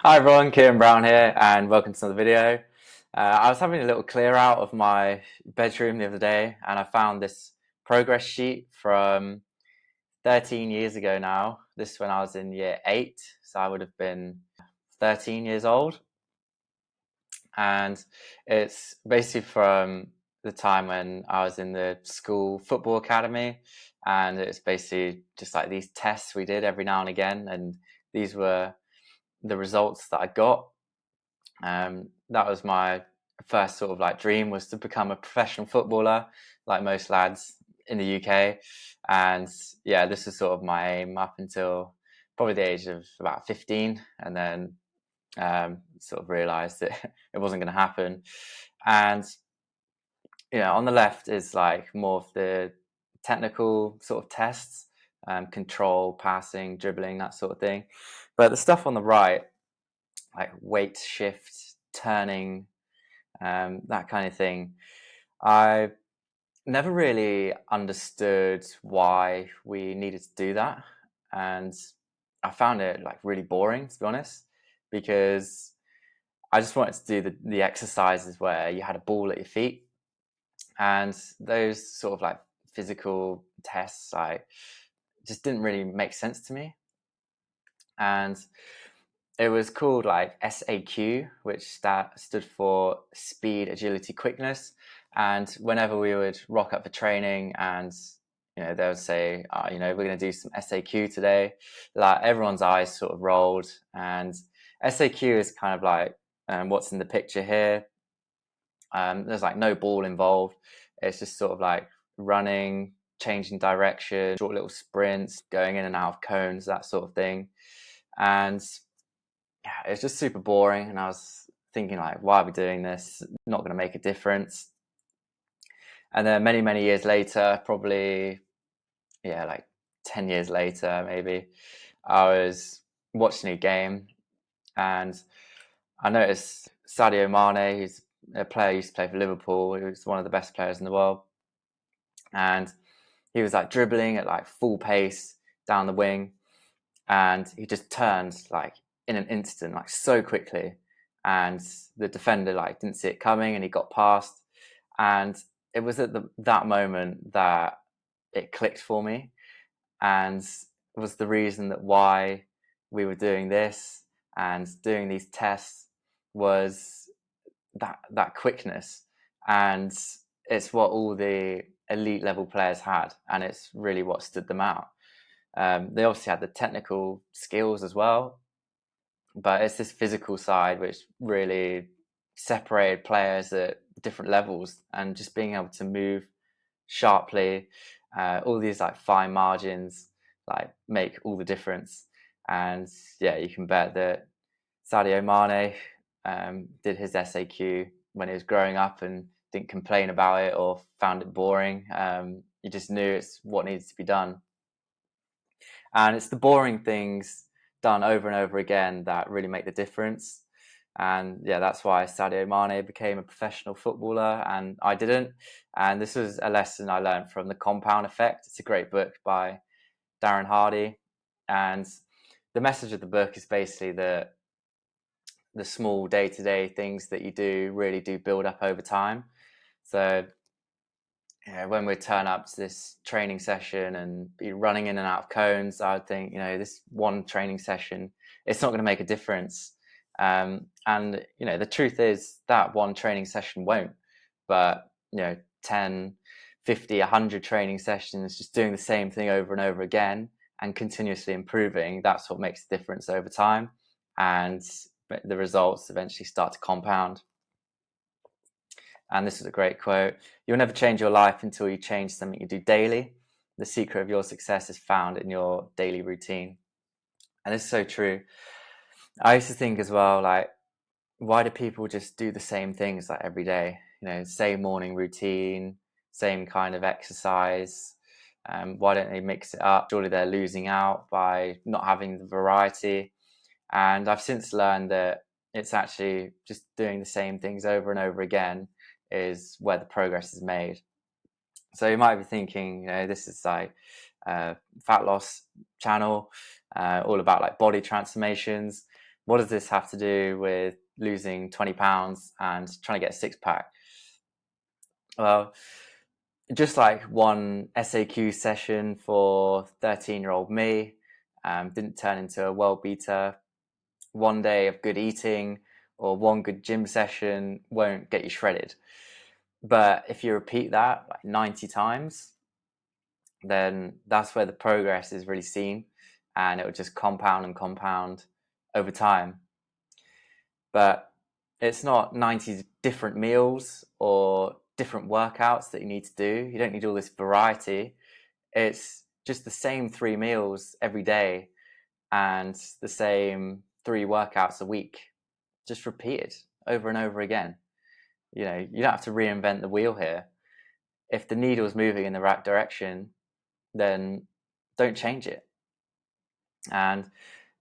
Hi everyone, Kieran Brown here, and welcome to another video. I was having a little clear out of my bedroom the other day, and I found this progress sheet from 13 years ago now. This is when I was in year 8, so I would have been 13 years old. And it's basically from the time when I was in the school football academy, and it's basically just like these tests we did every now and again, and these were the results that I got. That was my first sort of like dream, was to become a professional footballer, like most lads in the UK. And yeah, this was sort of my aim up until probably the age of about 15, and then sort of realised that it wasn't going to happen. And on the left is like more of the technical sort of tests, control, passing, dribbling, that sort of thing. But the stuff on the right, like weight shift, turning, that kind of thing. I never really understood why we needed to do that, and I found it like really boring, to be honest, because I just wanted to do the exercises where you had a ball at your feet, and those sort of like physical tests like just didn't really make sense to me. And it was called like SAQ, which stood for speed, agility, quickness. And whenever we would rock up for training, and they would say, we're going to do some SAQ today, like everyone's eyes sort of rolled. And SAQ is kind of like what's in the picture here. There's like no ball involved. It's just sort of like running, changing direction, short little sprints, going in and out of cones, that sort of thing. And yeah, it's just super boring. And I was thinking, like, why are we doing this? Not going to make a difference. And then many, many years later, probably, yeah, like 10 years later, maybe, I was watching a game, and I noticed Sadio Mane, who's a player who used to play for Liverpool. He was one of the best players in the world. And he was like dribbling at like full pace down the wing, and he just turned like in an instant, like so quickly, and the defender like didn't see it coming, and he got past. And it was at that moment that it clicked for me, and it was the reason that why we were doing this and doing these tests, was that quickness. And it's what all the elite level players had, and it's really what stood them out. They obviously had the technical skills as well, but it's this physical side which really separated players at different levels, and just being able to move sharply, all these like fine margins, like make all the difference. And yeah, you can bet that Sadio Mane did his SAQ when he was growing up and didn't complain about it or found it boring. You just knew it's what needs to be done. And it's the boring things done over and over again that really make the difference. And yeah, that's why Sadio Mane became a professional footballer and I didn't. And this was a lesson I learned from The Compound Effect. It's a great book by Darren Hardy. And the message of the book is basically that the small day-to-day things that you do really do build up over time. So when we turn up to this training session and be running in and out of cones, I would think, this one training session, it's not going to make a difference. And the truth is that one training session won't. But 10, 50, 100 training sessions, just doing the same thing over and over again and continuously improving, that's what makes the difference over time. And the results eventually start to compound. And this is a great quote: "You'll never change your life until you change something you do daily. The secret of your success is found in your daily routine." And it's so true. I used to think as well, like, why do people just do the same things like every day? Same morning routine, same kind of exercise. Why don't they mix it up? Surely they're losing out by not having the variety. And I've since learned that it's actually just doing the same things over and over again is where the progress is made. So you might be thinking, this is like a fat loss channel, all about like body transformations. what does this have to do with losing 20 pounds and trying to get a six pack? Well, just like one SAQ session for 13-year-old me didn't turn into a world beater. One day of good eating or one good gym session won't get you shredded. But if you repeat that like 90 times, then that's where the progress is really seen, and it will just compound and compound over time. But it's not 90 different meals or different workouts that you need to do. You don't need all this variety. It's just the same 3 meals every day and the same 3 workouts a week, just repeated over and over again. You know, you don't have to reinvent the wheel here. If the needle's moving in the right direction, then don't change it. And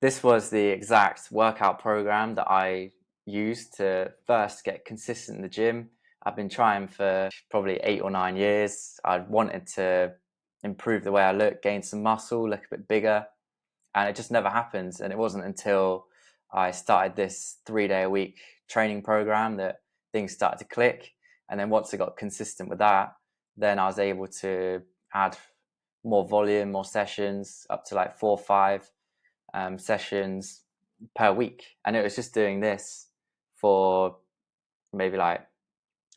this was the exact workout program that I used to first get consistent in the gym. I've been trying for probably 8 or 9 years. I wanted to improve the way I look, gain some muscle, look a bit bigger, and it just never happens. And it wasn't until I started this 3-day-a-week training program that things started to click. And then once I got consistent with that, then I was able to add more volume, more sessions, up to like 4 or 5 sessions per week. And it was just doing this for maybe like,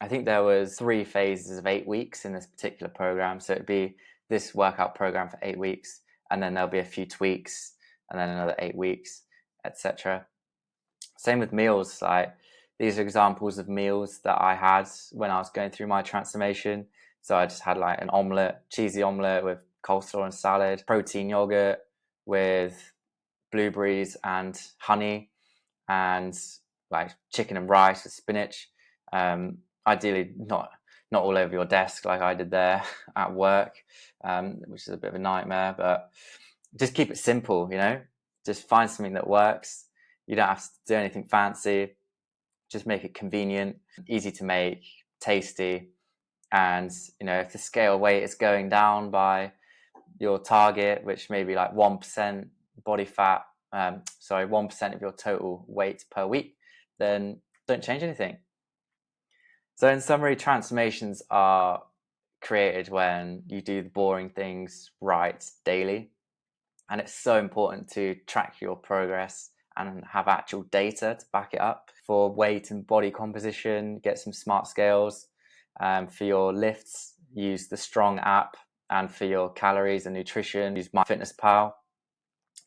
I think there was 3 phases of 8 weeks in this particular program. So it'd be this workout program for 8 weeks, and then there'll be a few tweaks, and then another 8 weeks, etc. Same with meals. Like, these are examples of meals that I had when I was going through my transformation. So I just had like an omelette, cheesy omelette with coleslaw and salad, protein yogurt with blueberries and honey, and like chicken and rice with spinach. Ideally not all over your desk like I did there at work, which is a bit of a nightmare. But just keep it simple, you know. Just find something that works. You don't have to do anything fancy. Just make it convenient, easy to make, tasty. And you know, if the scale weight is going down by your target, which may be like 1% body fat, 1% of your total weight per week, then don't change anything. So in summary, transformations are created when you do the boring things right daily. And it's so important to track your progress and have actual data to back it up. For weight and body composition, get some smart scales. For your lifts, use the Strong app. And for your calories and nutrition, use MyFitnessPal.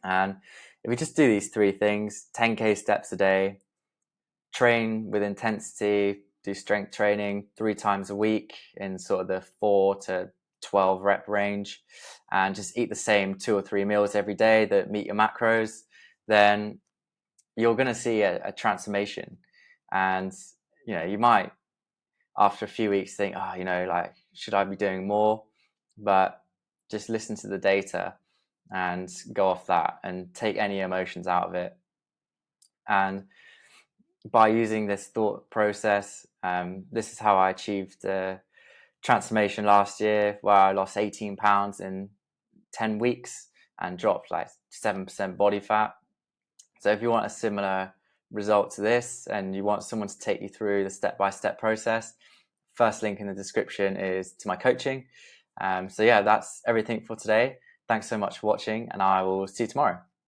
And if we just do these 3 things, 10K steps a day, train with intensity, do strength training 3 times a week in sort of the 4 to 12 rep range, and just eat the same 2 or 3 meals every day that meet your macros, then you're going to see a transformation. And you know, you might after a few weeks think, oh, you know, like, should I be doing more? But just listen to the data and go off that and take any emotions out of it. And by using this thought process, this is how I achieved the transformation last year, where I lost 18 pounds in 10 weeks and dropped like 7% body fat. So if you want a similar result to this and you want someone to take you through the step-by-step process, first link in the description is to my coaching. So yeah, that's everything for today. Thanks so much for watching, and I will see you tomorrow.